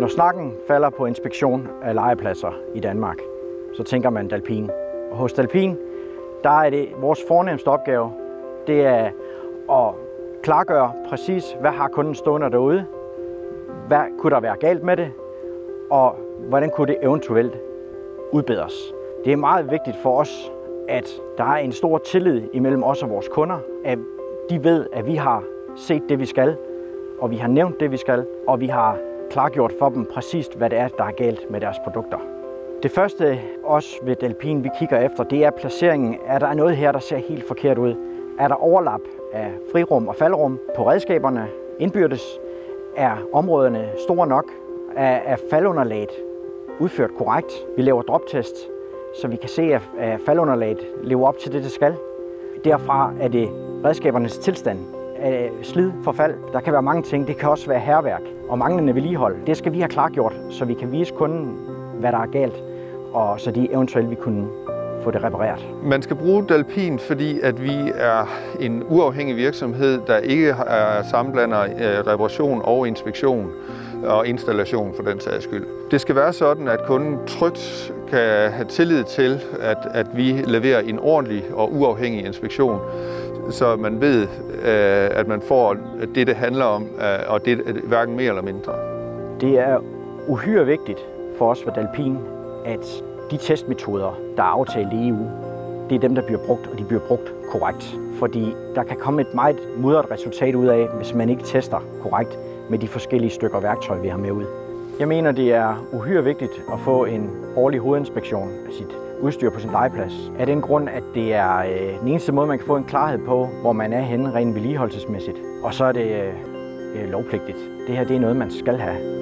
Når snakken falder på inspektion af legepladser i Danmark, så tænker man Dalphin. Og hos Dalphin, der er det vores fornemste opgave, det er at klargøre præcis, hvad har kunden stående derude, hvad kunne der være galt med det, og hvordan kunne det eventuelt udbedres. Det er meget vigtigt for os, at der er en stor tillid imellem os og vores kunder, at de ved, at vi har set det, vi skal, og vi har nævnt det, vi skal, og vi har klargjort for dem præcist, hvad det er, der er galt med deres produkter. Det første, også ved Dalphin, vi kigger efter, det er placeringen. Er der noget her, der ser helt forkert ud? Er der overlap af frirum og faldrum på redskaberne indbyrdes? Er områderne store nok? Er faldunderlaget udført korrekt? Vi laver droptest, så vi kan se, at faldunderlaget lever op til det, det skal. Derfra er det redskabernes tilstand, slid, forfald. Der kan være mange ting. Det kan også være hærværk og manglende vedligehold. Det skal vi have klargjort, så vi kan vise kunden, hvad der er galt, og så de eventuelt vil kunne få det repareret. Man skal bruge Dalphin, fordi at vi er en uafhængig virksomhed, der ikke sammenblander reparation og inspektion og installation for den sags skyld. Det skal være sådan, at kunden trygt kan have tillid til, at vi leverer en ordentlig og uafhængig inspektion, så man ved, at man får det, det handler om, og det er hverken mere eller mindre. Det er uhyre vigtigt for os ved Dalphin, at de testmetoder, der er aftalt i EU, det er dem, der bliver brugt, og de bliver brugt korrekt. Fordi der kan komme et meget mudret resultat ud af, hvis man ikke tester korrekt med de forskellige stykker værktøj, vi har med ud. Jeg mener, det er uhyre vigtigt at få en årlig hovedinspektion af sit udstyr på sin legeplads. Af den grund, at det er den eneste måde, man kan få en klarhed på, hvor man er henne rent vedligeholdelsesmæssigt. Og så er det lovpligtigt. Det her det er noget, man skal have.